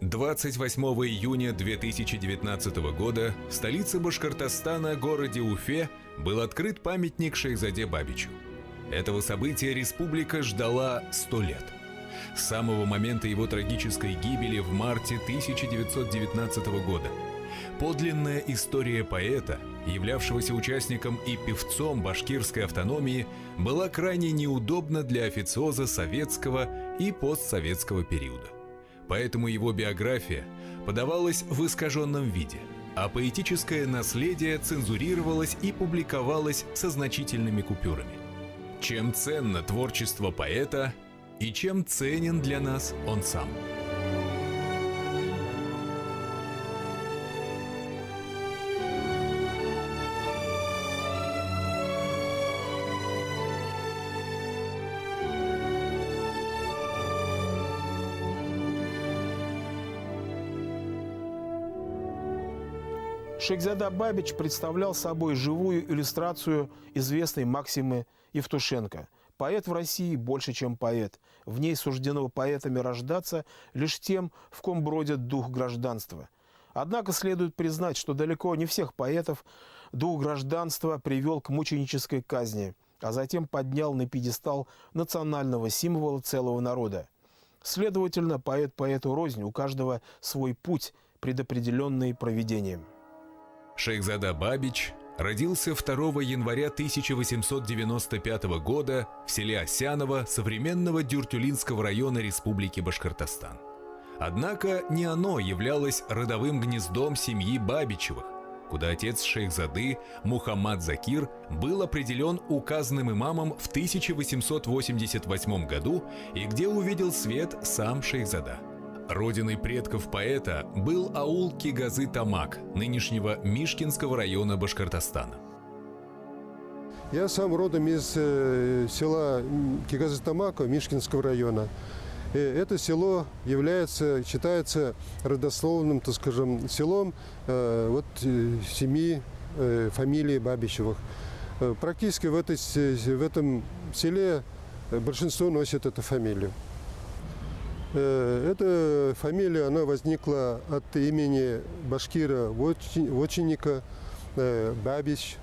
28 июня 2019 года в столице Башкортостана, городе Уфе, был открыт памятник Шейхзаде Бабичу. Этого события республика ждала 100 лет. С самого момента его трагической гибели в марте 1919 года. Подлинная история поэта, являвшегося участником и певцом башкирской автономии, была крайне неудобна для официоза советского и постсоветского периода. Поэтому его биография подавалась в искаженном виде, а поэтическое наследие цензурировалось и публиковалось со значительными купюрами. Чем ценно творчество поэта и чем ценен для нас он сам? Шейхзада Бабич представлял собой живую иллюстрацию известной максимы Евтушенко. Поэт в России больше, чем поэт. В ней суждено поэтами рождаться лишь тем, в ком бродит дух гражданства. Однако следует признать, что далеко не всех поэтов дух гражданства привел к мученической казни, а затем поднял на пьедестал национального символа целого народа. Следовательно, поэт поэту рознь, у каждого свой путь, предопределенный провидением. Шейхзада Бабич родился 2 января 1895 года в селе Осяново современного Дюртюлинского района Республики Башкортостан. Однако не оно являлось родовым гнездом семьи Бабичевых, куда отец Шейхзады Мухаммад Закир был определен указанным имамом в 1888 году и где увидел свет сам Шейхзада. Родиной предков поэта был аул Кигазы-Тамак, нынешнего Мишкинского района Башкортостана. Я сам родом из села Кигазы-Тамака, Мишкинского района. Это село считается родословным, так скажем, селом семьи фамилии Бабичевых. Практически в этом селе большинство носит эту фамилию. Эта фамилия, она возникла от имени башкира вотчинника Бабич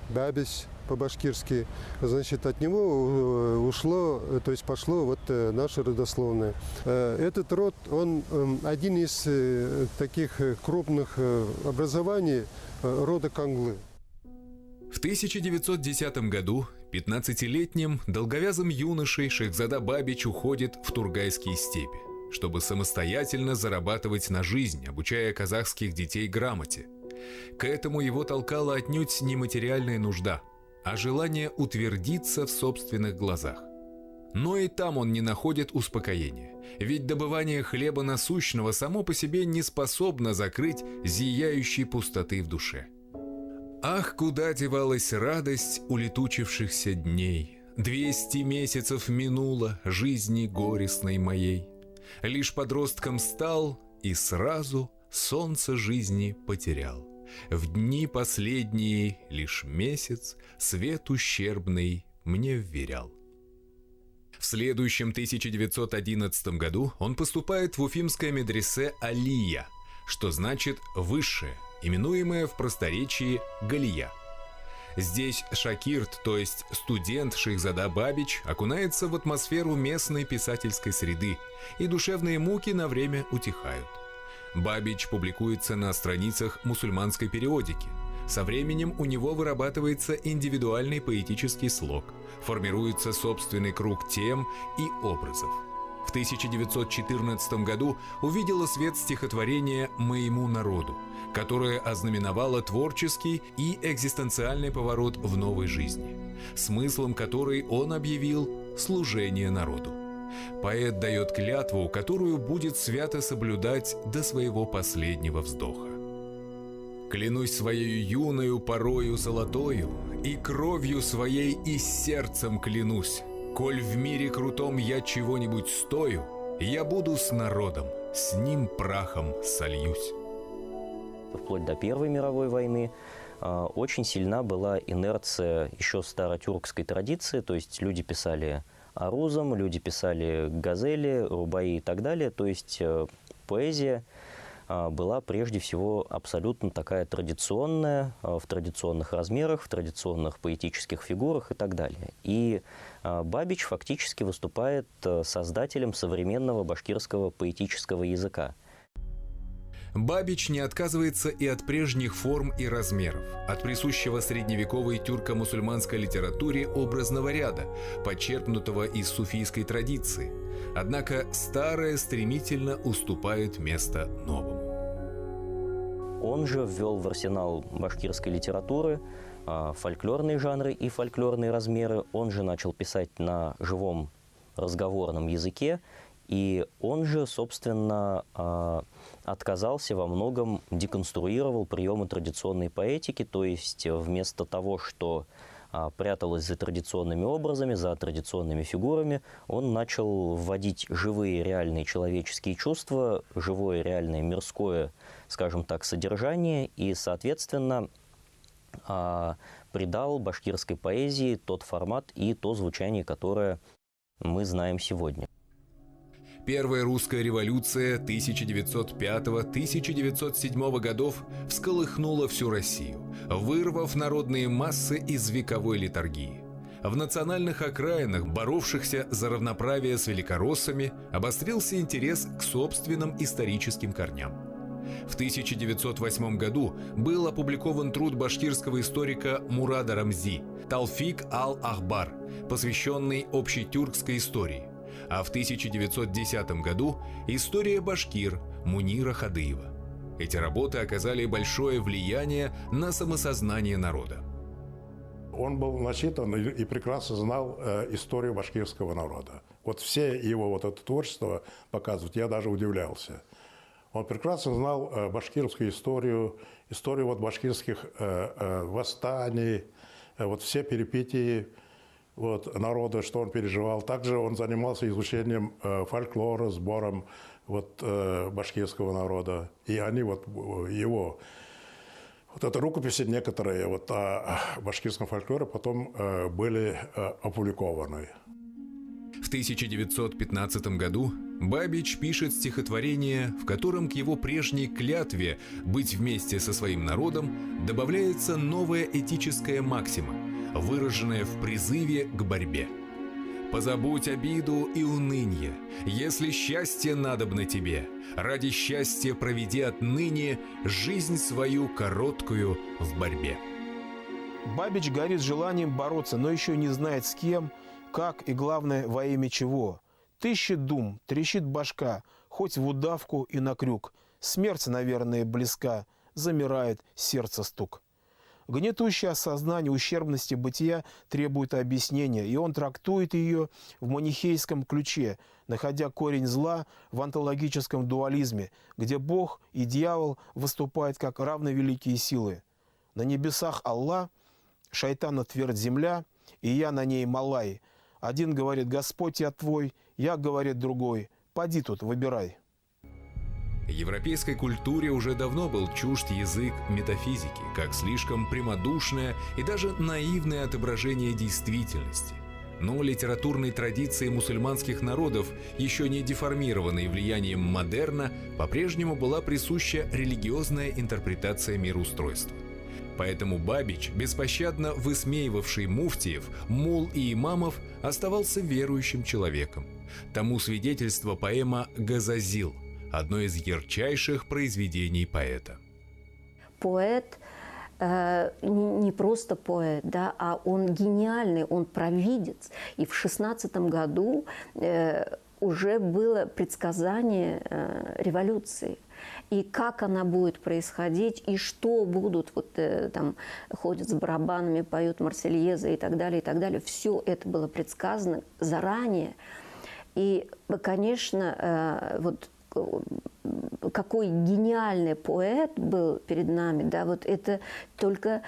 по-башкирски. Значит, от него пошло наше родословное. Этот род, он один из таких крупных образований рода Канглы. В 1910 году 15-летним долговязым юношей Шейхзада Бабич уходит в Тургайские степи, чтобы самостоятельно зарабатывать на жизнь, обучая казахских детей грамоте. К этому его толкала отнюдь не материальная нужда, а желание утвердиться в собственных глазах. Но и там он не находит успокоения, ведь добывание хлеба насущного само по себе не способно закрыть зияющей пустоты в душе. Ах, куда девалась радость улетучившихся дней! 200 месяцев минуло жизни горестной моей. Лишь подростком стал и сразу солнце жизни потерял. В дни последние лишь месяц свет ущербный мне вверял. В следующем 1911 году он поступает в уфимское медресе Алия, что значит «высшее», именуемое в просторечии Галия. Здесь шакирт, то есть студент Шейхзада Бабич, окунается в атмосферу местной писательской среды, и душевные муки на время утихают. Бабич публикуется на страницах мусульманской периодики. Со временем у него вырабатывается индивидуальный поэтический слог, формируется собственный круг тем и образов. В 1914 году увидело свет стихотворение «Моему народу», которое ознаменовало творческий и экзистенциальный поворот в новой жизни, смыслом которой он объявил «служение народу». Поэт дает клятву, которую будет свято соблюдать до своего последнего вздоха. «Клянусь своею юною порою золотою, и кровью своей и сердцем клянусь, коль в мире крутом я чего-нибудь стою, я буду с народом, с ним прахом сольюсь». Вплоть до Первой мировой войны очень сильна была инерция еще старотюркской традиции, то есть люди писали арузом, люди писали газели, рубаи и так далее, то есть поэзия была прежде всего абсолютно такая традиционная, в традиционных размерах, в традиционных поэтических фигурах и так далее. И Бабич фактически выступает создателем современного башкирского поэтического языка. Бабич не отказывается и от прежних форм и размеров, от присущего средневековой тюрко-мусульманской литературе образного ряда, подчеркнутого из суфийской традиции. Однако старое стремительно уступает место новому. Он же ввел в арсенал башкирской литературы фольклорные жанры и фольклорные размеры. Он же начал писать на живом разговорном языке. И он же, собственно, отказался во многом, деконструировал приемы традиционной поэтики, то есть вместо того, что пряталось за традиционными образами, за традиционными фигурами, он начал вводить живые реальные человеческие чувства, живое реальное мирское, скажем так, содержание, и, соответственно, придал башкирской поэзии тот формат и то звучание, которое мы знаем сегодня. Первая русская революция 1905-1907 годов всколыхнула всю Россию, вырвав народные массы из вековой летаргии. В национальных окраинах, боровшихся за равноправие с великороссами, обострился интерес к собственным историческим корням. В 1908 году был опубликован труд башкирского историка Мурада Рамзи «Талфик ал-Ахбар», посвященный общетюркской истории. А в 1910 году «История башкир» Мунира Хадыева. Эти работы оказали большое влияние на самосознание народа. Он был начитан и прекрасно знал историю башкирского народа. Вот все его вот это творчество показывают, я даже удивлялся. Он прекрасно знал башкирскую историю, историю вот башкирских восстаний, вот все перипетии вот, народа, что он переживал. Также он занимался изучением фольклора, сбором вот, башкирского народа. И они вот его... Вот это рукописи некоторые вот, о башкирском фольклоре потом были опубликованы. В 1915 году Бабич пишет стихотворение, в котором к его прежней клятве быть вместе со своим народом добавляется новая этическая максима, выраженная в призыве к борьбе. «Позабудь обиду и унынье, если счастье надобно тебе, ради счастья проведи отныне жизнь свою короткую в борьбе». Бабич горит желанием бороться, но еще не знает с кем, как и, главное, во имя чего. Тыщет дум, трещит башка, хоть в удавку и на крюк. Смерть, наверное, близка, замирает сердце стук. Гнетущее осознание ущербности бытия требует объяснения, и он трактует ее в манихейском ключе, находя корень зла в онтологическом дуализме, где Бог и дьявол выступают как равновеликие силы. На небесах Аллах, шайтана твердь земля, и я на ней малай. Один говорит: Господь я твой, я, говорит другой: поди тут, выбирай. Европейской культуре уже давно был чужд язык метафизики, как слишком прямодушное и даже наивное отображение действительности. Но литературной традиции мусульманских народов, еще не деформированной влиянием модерна, по-прежнему была присуща религиозная интерпретация мироустройства. Поэтому Бабич, беспощадно высмеивавший муфтиев, мул и имамов, оставался верующим человеком. Тому свидетельство поэма «Газазил», одно из ярчайших произведений поэта. Поэт не просто поэт, да, а он гениальный, он провидец. И в 16 году уже было предсказание революции. И как она будет происходить, и что будут, вот там ходят с барабанами, поют Марсельезы и так далее, и так далее. Все это было предсказано заранее. И, конечно, вот какой гениальный поэт был перед нами, да, вот это только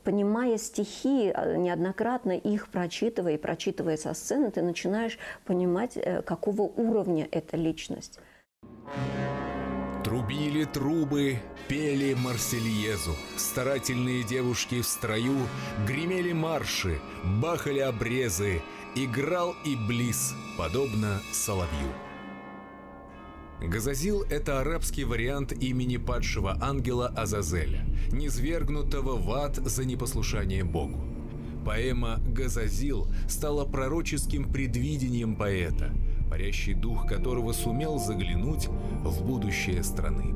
понимая стихи, неоднократно их прочитывая и прочитывая со сцены, ты начинаешь понимать, какого уровня эта личность. Трубили трубы, пели Марсельезу, старательные девушки в строю, гремели марши, бахали обрезы, играл Иблис, подобно соловью. 1905 Газазил – это арабский вариант имени падшего ангела Азазеля, низвергнутого в ад за непослушание Богу. Поэма «Газазил» стала пророческим предвидением поэта, парящий дух которого сумел заглянуть в будущее страны.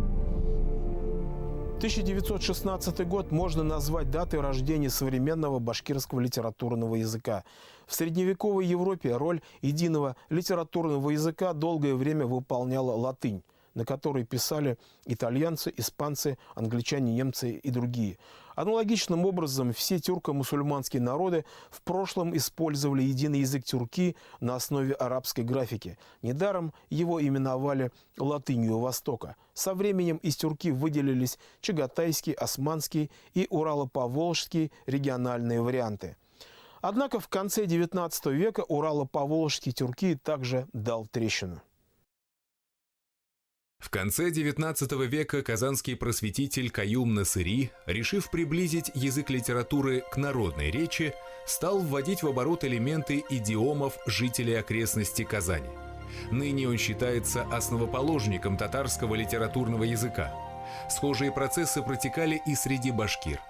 1916 год можно назвать датой рождения современного башкирского литературного языка. В средневековой Европе роль единого литературного языка долгое время выполняла латынь, на которой писали итальянцы, испанцы, англичане, немцы и другие. Аналогичным образом все тюрко-мусульманские народы в прошлом использовали единый язык тюрки на основе арабской графики. Недаром его именовали латынью Востока. Со временем из тюрки выделились чагатайский, османский и урало-поволжский региональные варианты. Однако в конце XIX века урало-поволжский тюрки также дал трещину. В конце XIX века казанский просветитель Каюм Насыри, решив приблизить язык литературы к народной речи, стал вводить в оборот элементы идиомов жителей окрестностей Казани. Ныне он считается основоположником татарского литературного языка. Схожие процессы протекали и среди башкир.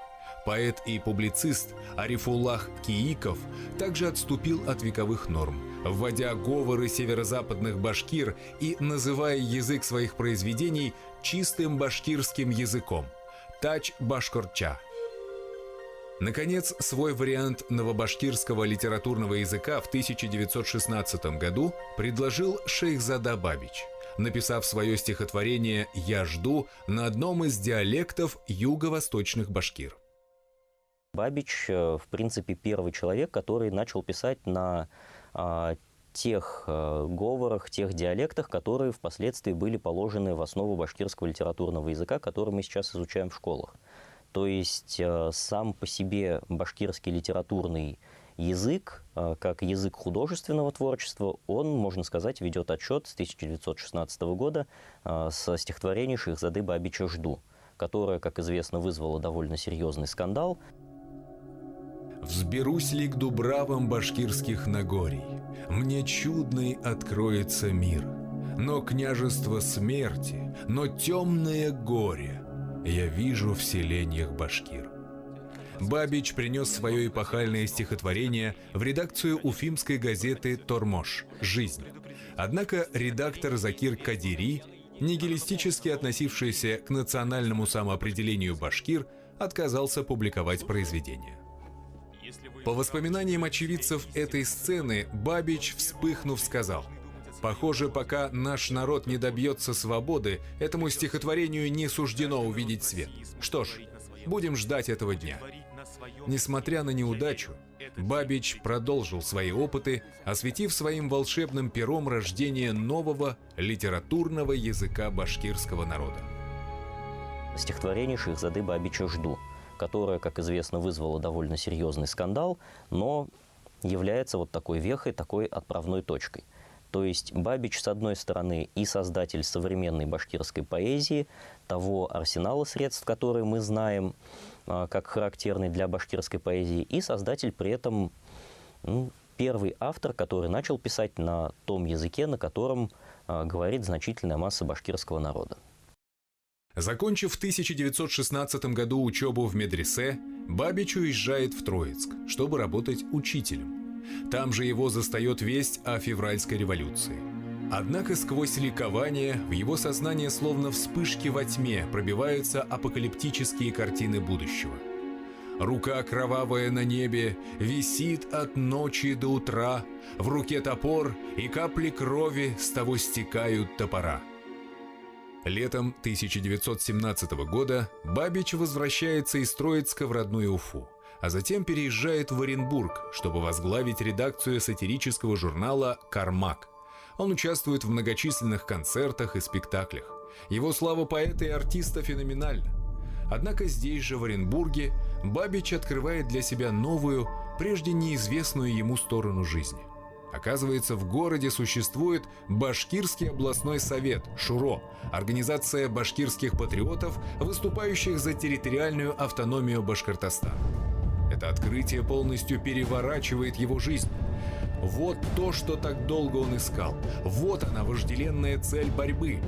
Поэт и публицист Арифуллах Кииков также отступил от вековых норм, вводя говоры северо-западных башкир и называя язык своих произведений чистым башкирским языком – тач-башкорча. Наконец, свой вариант новобашкирского литературного языка в 1916 году предложил Шейхзада Бабич, написав свое стихотворение «Я жду» на одном из диалектов юго-восточных башкир. Бабич, в принципе, первый человек, который начал писать на тех говорах, тех диалектах, которые впоследствии были положены в основу башкирского литературного языка, который мы сейчас изучаем в школах. То есть сам по себе башкирский литературный язык, как язык художественного творчества, он, можно сказать, ведет отчет с 1916 года со стихотворения Шейхзады Бабича «Жду», которое, как известно, вызвало довольно серьезный скандал. «Взберусь ли к дубравам башкирских нагорий, мне чудный откроется мир, но княжество смерти, но темное горе я вижу в селениях башкир». Бабич принес свое эпохальное стихотворение в редакцию уфимской газеты «Тормош. Жизнь». Однако редактор Закир Кадири, нигилистически относившийся к национальному самоопределению башкир, отказался публиковать произведение. По воспоминаниям очевидцев этой сцены, Бабич, вспыхнув, сказал: «Похоже, пока наш народ не добьется свободы, этому стихотворению не суждено увидеть свет. Что ж, будем ждать этого дня». Несмотря на неудачу, Бабич продолжил свои опыты, осветив своим волшебным пером рождение нового литературного языка башкирского народа. Стихотворение Шейхзады Бабича «Жду», которое, как известно, вызвало довольно серьезный скандал, но является вот такой вехой, такой отправной точкой. То есть Бабич, с одной стороны, и создатель современной башкирской поэзии, того арсенала средств, которые мы знаем, как характерный для башкирской поэзии, и создатель при этом первый автор, который начал писать на том языке, на котором говорит значительная масса башкирского народа. Закончив в 1916 году учебу в медресе, Бабич уезжает в Троицк, чтобы работать учителем. Там же его застает весть о февральской революции. Однако сквозь ликование в его сознание словно вспышки во тьме пробиваются апокалиптические картины будущего. Рука кровавая на небе висит от ночи до утра, в руке топор, и капли крови с того стекают топора. Летом 1917 года Бабич возвращается из Троицка в родную Уфу, а затем переезжает в Оренбург, чтобы возглавить редакцию сатирического журнала «Кармак». Он участвует в многочисленных концертах и спектаклях. Его слава поэта и артиста феноменальна. Однако здесь же, в Оренбурге, Бабич открывает для себя новую, прежде неизвестную ему сторону жизни. Оказывается, в городе существует Башкирский областной совет, ШУРО, организация башкирских патриотов, выступающих за территориальную автономию Башкортостана. Это открытие полностью переворачивает его жизнь. Вот то, что так долго он искал. Вот она, вожделенная цель борьбы.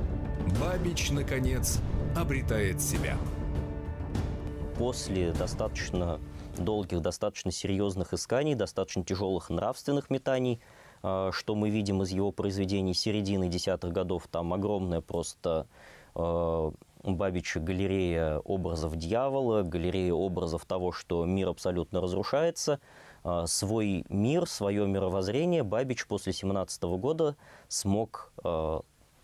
Бабич, наконец, обретает себя. После достаточно долгих, достаточно серьезных исканий, достаточно тяжелых нравственных метаний, что мы видим из его произведений середины десятых годов, там огромная просто Бабича галерея образов дьявола, галерея образов того, что мир абсолютно разрушается. Свой мир, свое мировоззрение Бабич после 1917 года смог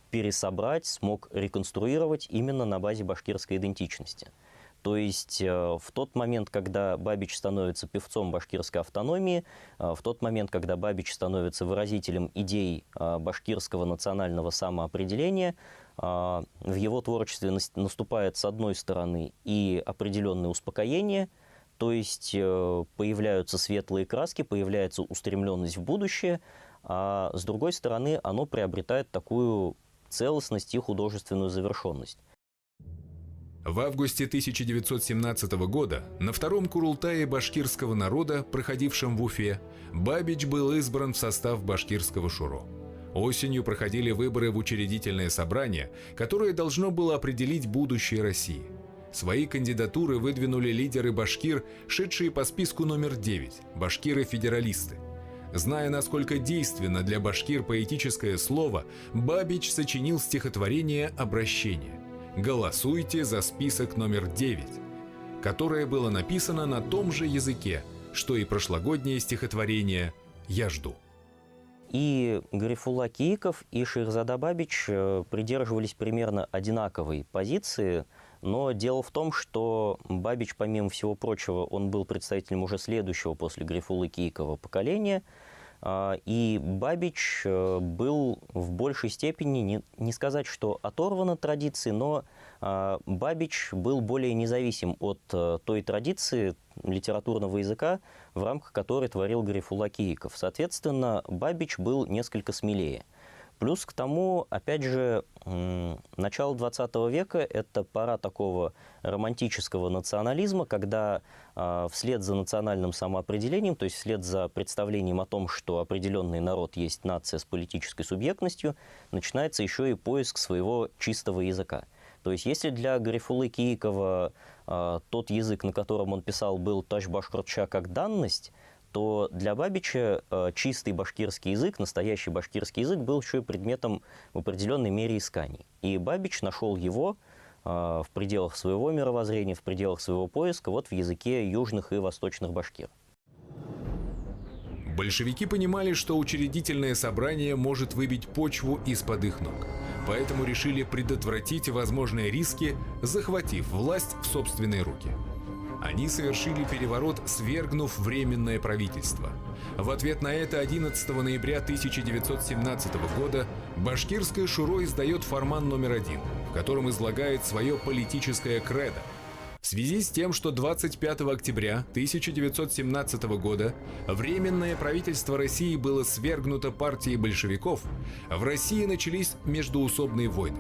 пересобрать, смог реконструировать именно на базе башкирской идентичности. То есть в тот момент, когда Бабич становится певцом башкирской автономии, в тот момент, когда Бабич становится выразителем идей башкирского национального самоопределения, в его творчестве наступает, с одной стороны, и определенное успокоение, то есть появляются светлые краски, появляется устремленность в будущее, а с другой стороны, оно приобретает такую целостность и художественную завершенность. В августе 1917 года на втором Курултае башкирского народа, проходившем в Уфе, Бабич был избран в состав башкирского шуро. Осенью проходили выборы в учредительное собрание, которое должно было определить будущее России. Свои кандидатуры выдвинули лидеры башкир, шедшие по списку номер 9 – башкиры-федералисты. Зная, насколько действенно для башкир поэтическое слово, Бабич сочинил стихотворение «Обращение». «Голосуйте за список номер 9», которое было написано на том же языке, что и прошлогоднее стихотворение «Я жду». И Гарифулла Кииков, и Шехзада Бабич придерживались примерно одинаковой позиции, но дело в том, что Бабич, помимо всего прочего, он был представителем уже следующего после Гарифуллы Киикова поколения, и Бабич был в большей степени, не сказать, что оторван от традиции, но Бабич был более независим от той традиции литературного языка, в рамках которой творил Гарифулла Кииков. Соответственно, Бабич был несколько смелее. Плюс к тому, опять же, начало 20 века – это пора такого романтического национализма, когда вслед за национальным самоопределением, то есть вслед за представлением о том, что определенный народ есть нация с политической субъектностью, начинается еще и поиск своего чистого языка. То есть если для Гарифуллы Киикова тот язык, на котором он писал, был таш-башкирча как данность, то для Бабича чистый башкирский язык, настоящий башкирский язык был еще и предметом в определенной мере исканий. И Бабич нашел его в пределах своего мировоззрения, в пределах своего поиска, вот в языке южных и восточных башкир. Большевики понимали, что учредительное собрание может выбить почву из-под их ног. Поэтому решили предотвратить возможные риски, захватив власть в собственные руки. Они совершили переворот, свергнув Временное правительство. В ответ на это 11 ноября 1917 года башкирское шуро издает фарман номер 1, в котором излагает свое политическое кредо. В связи с тем, что 25 октября 1917 года Временное правительство России было свергнуто партией большевиков, в России начались междоусобные войны.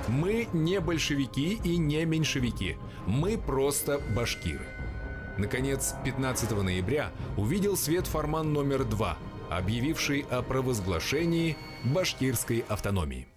Мы не большевики и не меньшевики, мы просто башкиры. Наконец, 15 ноября увидел свет фарман номер 2, объявивший о провозглашении башкирской автономии.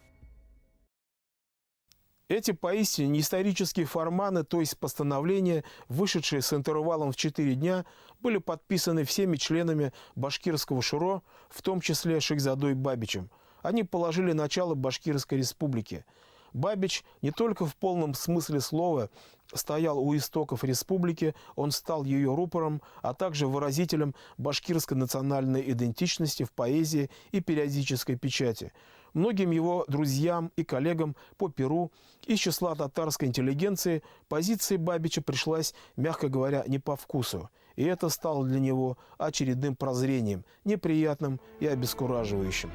Эти поистине неисторические фарманы, то есть постановления, вышедшие с интервалом в 4 дня, были подписаны всеми членами башкирского шуро, в том числе Шехзадой Бабичем. Они положили начало Башкирской республике. Бабич не только в полном смысле слова стоял у истоков республики, он стал ее рупором, а также выразителем башкирской национальной идентичности в поэзии и периодической печати. Многим его друзьям и коллегам по Перу из числа татарской интеллигенции позиция Бабича пришлась, мягко говоря, не по вкусу. И это стало для него очередным прозрением, неприятным и обескураживающим.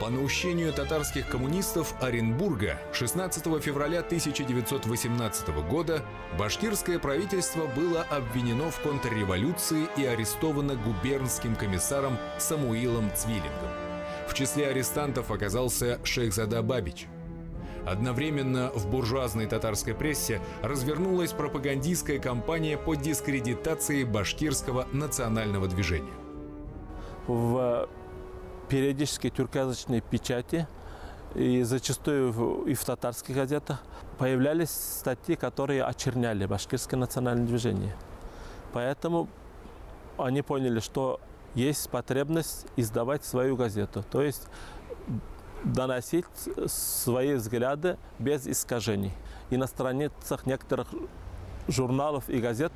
По наущению татарских коммунистов Оренбурга 16 февраля 1918 года башкирское правительство было обвинено в контрреволюции и арестовано губернским комиссаром Самуилом Цвилингом. В числе арестантов оказался Шехзада Бабич. Одновременно в буржуазной татарской прессе развернулась пропагандистская кампания по дискредитации башкирского национального движения. В периодической тюркоязычной печати и зачастую и в татарских газетах появлялись статьи, которые очерняли башкирское национальное движение. Поэтому они поняли, что есть потребность издавать свою газету, то есть доносить свои взгляды без искажений. И на страницах некоторых журналов и газет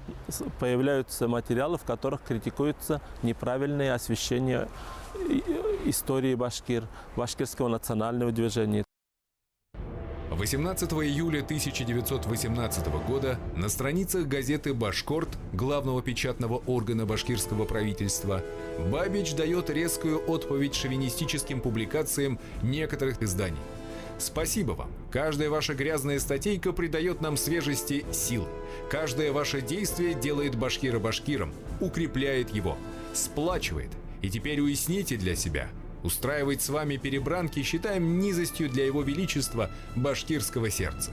появляются материалы, в которых критикуется неправильное освещение истории башкирского национального движения. 18 июля 1918 года на страницах газеты «Башкорт», главного печатного органа башкирского правительства, Бабич дает резкую отповедь шовинистическим публикациям некоторых изданий. Спасибо вам. Каждая ваша грязная статейка придает нам свежести, сил. Каждое ваше действие делает башкира башкиром, укрепляет его, сплачивает. И теперь уясните для себя. Устраивать с вами перебранки считаем низостью для его величества башкирского сердца.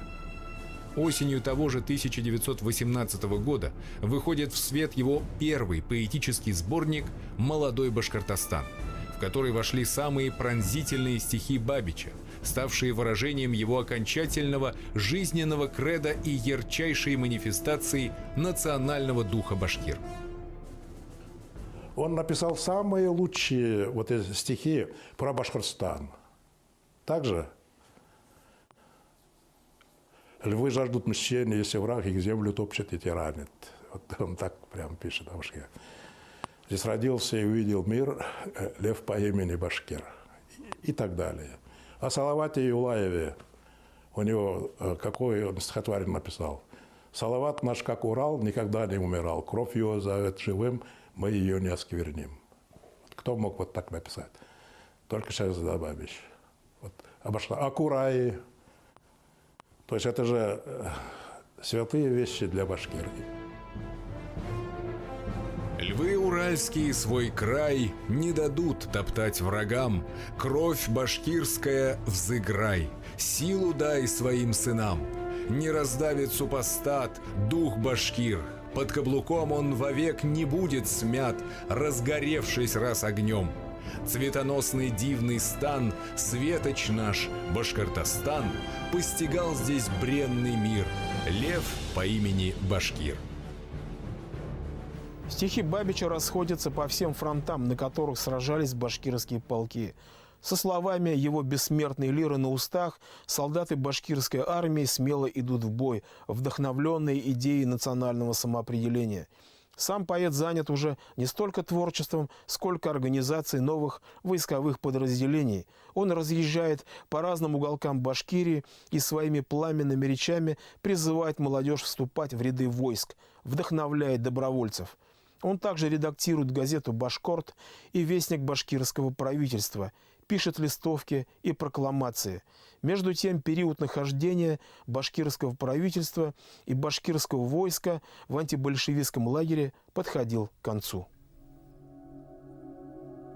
Осенью того же 1918 года выходит в свет его первый поэтический сборник «Молодой Башкортостан», в который вошли самые пронзительные стихи Бабича, ставшие выражением его окончательного жизненного кредо и ярчайшей манифестацией национального духа башкир. Он написал самые лучшие вот эти стихи про Башкортостан. Также «Львы жаждут мщения, если враг их землю топчет и тиранит». Вот он так прям пишет о Башкире. Здесь родился и увидел мир лев по имени Башкир. И так далее. О Салавате Юлаеве, у него какой он стихотворение написал. «Салават наш, как Урал, никогда не умирал. Кровь его зовет живым, мы ее не оскверним». Кто мог вот так написать? Только Шахзода Бабич. Вот. А Кураи. То есть это же святые вещи для башкир. Львы уральские свой край не дадут топтать врагам. Кровь башкирская взыграй, силу дай своим сынам. Не раздавит супостат дух башкир. Под каблуком он вовек не будет смят, разгоревшись раз огнем. Цветоносный дивный стан, светоч наш, Башкортостан, постигал здесь бренный мир, лев по имени Башкир. Стихи Бабича расходятся по всем фронтам, на которых сражались башкирские полки. Со словами его бессмертной лиры на устах, солдаты башкирской армии смело идут в бой, вдохновленные идеей национального самоопределения. Сам поэт занят уже не столько творчеством, сколько организацией новых войсковых подразделений. Он разъезжает по разным уголкам Башкирии и своими пламенными речами призывает молодежь вступать в ряды войск, вдохновляет добровольцев. Он также редактирует газету «Башкорт» и вестник башкирского правительства, пишет листовки и прокламации. Между тем, период нахождения башкирского правительства и башкирского войска в антибольшевистском лагере подходил к концу.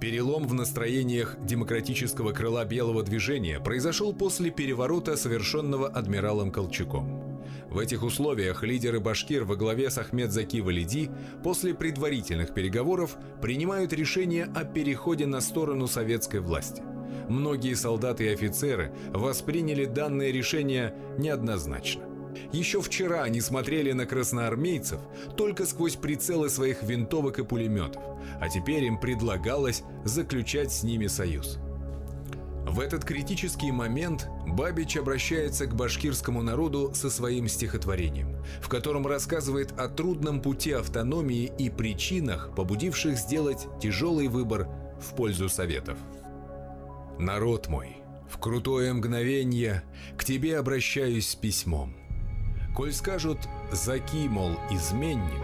Перелом в настроениях демократического крыла белого движения произошел после переворота, совершенного адмиралом Колчаком. В этих условиях лидеры башкир во главе с Ахмедзаки Валиди после предварительных переговоров принимают решение о переходе на сторону советской власти. Многие солдаты и офицеры восприняли данное решение неоднозначно. Еще вчера они смотрели на красноармейцев только сквозь прицелы своих винтовок и пулеметов, а теперь им предлагалось заключать с ними союз. В этот критический момент Бабич обращается к башкирскому народу со своим стихотворением, в котором рассказывает о трудном пути автономии и причинах, побудивших сделать тяжелый выбор в пользу Советов. «Народ мой, в крутое мгновенье к тебе обращаюсь с письмом. Коль скажут «Заки, мол, изменник»,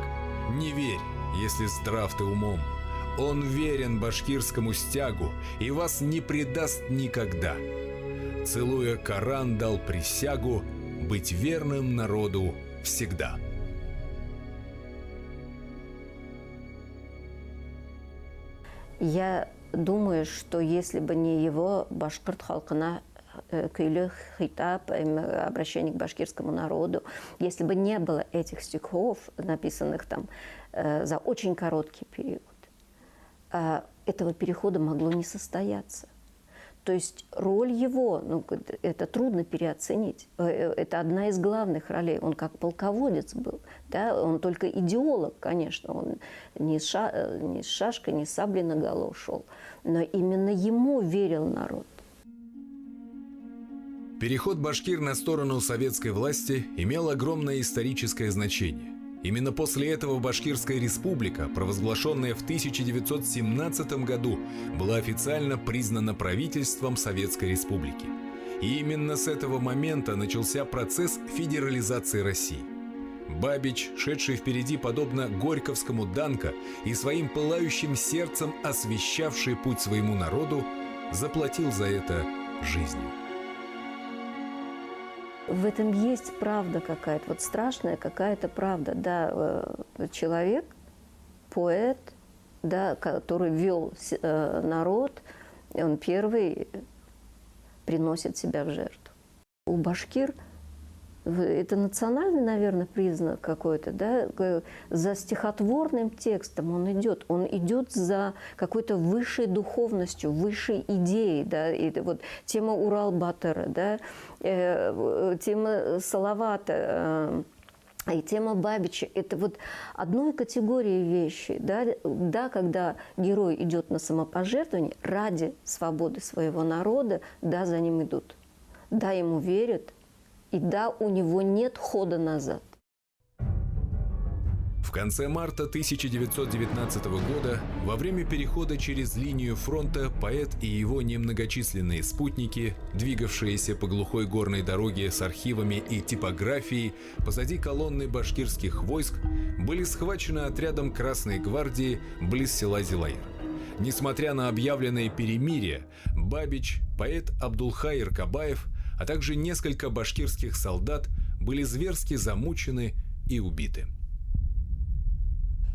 не верь, если здрав ты умом. Он верен башкирскому стягу и вас не предаст никогда. Целуя Коран, дал присягу быть верным народу всегда». Я думаю, что если бы не его, башкирт халкына «Күйлі хитап», обращение к башкирскому народу, если бы не было этих стихов, написанных там за очень короткий период, этого перехода могло не состояться. То есть роль его, ну, это трудно переоценить. Это одна из главных ролей. Он как полководец был. Да? Он только идеолог, конечно. Он не с шашкой, не с саблей наголо шел. Но именно ему верил народ. Переход башкир на сторону советской власти имел огромное историческое значение. Именно после этого Башкирская республика, провозглашенная в 1917 году, была официально признана правительством Советской Республики. И именно с этого момента начался процесс федерализации России. Бабич, шедший впереди подобно Горьковскому Данко и своим пылающим сердцем освещавший путь своему народу, заплатил за это жизнью. В этом есть правда какая-то, вот страшная какая-то правда. Да, человек, поэт, да, который вел народ, он первый приносит себя в жертву. У башкир это национальный, наверное, признак какой-то, да, за стихотворным текстом он идет за какой-то высшей духовностью, высшей идеей, да, и вот тема Урал-Батыра, да, тема Салавата, и тема Бабича – это вот одной категории вещи, да, когда герой идет на самопожертвование ради свободы своего народа, да, за ним идут, да, ему верят, и да, у него нет хода назад. В конце марта 1919 года, во время перехода через линию фронта, поэт и его немногочисленные спутники, двигавшиеся по глухой горной дороге с архивами и типографией позади колонны башкирских войск, были схвачены отрядом Красной гвардии близ села Зилайыр. Несмотря на объявленное перемирие, Бабич, поэт Абдулхаир Кабаев, а также несколько башкирских солдат были зверски замучены и убиты.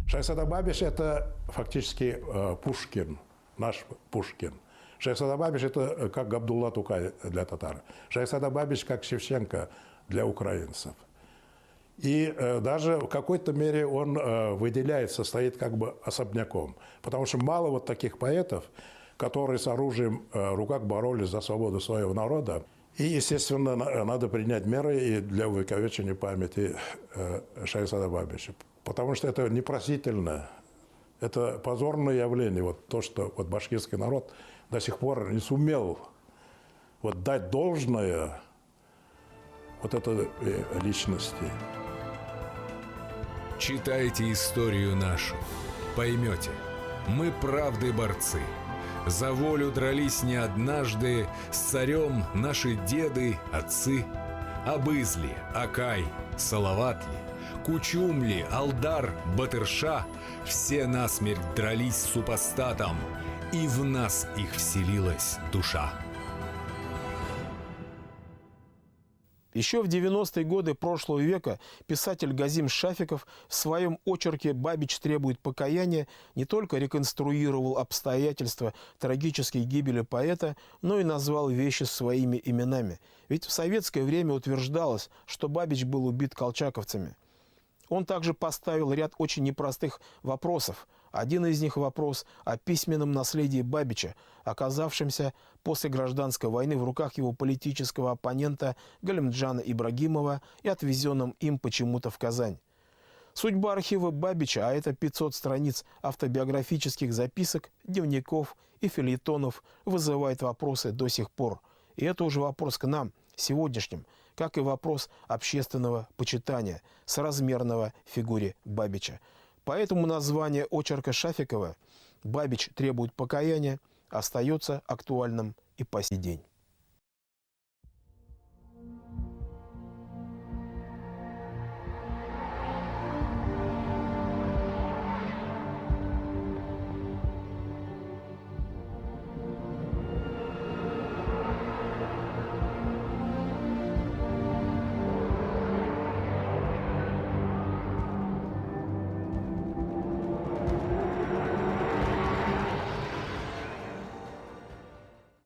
Шайхзада Бабич – это фактически Пушкин, наш Пушкин. Шайхзада Бабич – это как Габдулла Тукай для татар. Шайхзада Бабич как Шевченко для украинцев. И даже в какой-то мере он выделяется, стоит как бы особняком. Потому что мало вот таких поэтов, которые с оружием в руках боролись за свободу своего народа. И, естественно, надо принять меры и для увековечения памяти Шайхзада Бабича. Потому что это непростительно, это позорное явление. Вот то, что вот башкирский народ до сих пор не сумел вот дать должное вот этой личности. Читайте историю нашу, поймете, мы правды борцы. За волю дрались не однажды, с царем наши деды, отцы. Абызли, Акай, Салаватли, Кучумли, Алдар, Батырша — все насмерть дрались с супостатом, и в нас их вселилась душа. Еще в 90-е годы прошлого века писатель Газим Шафиков в своем очерке «Бабич требует покаяния» не только реконструировал обстоятельства трагической гибели поэта, но и назвал вещи своими именами. Ведь в советское время утверждалось, что Бабич был убит колчаковцами. Он также поставил ряд очень непростых вопросов. Один из них вопрос о письменном наследии Бабича, оказавшемся после гражданской войны в руках его политического оппонента Галимджана Ибрагимова и отвезенном им почему-то в Казань. Судьба архива Бабича, а это 500 страниц автобиографических записок, дневников и фельетонов, вызывает вопросы до сих пор. И это уже вопрос к нам, сегодняшним, как и вопрос общественного почитания, соразмерного фигуре Бабича. Поэтому название очерка Шафикова «Бабич требует покаяния» остается актуальным и по сей день.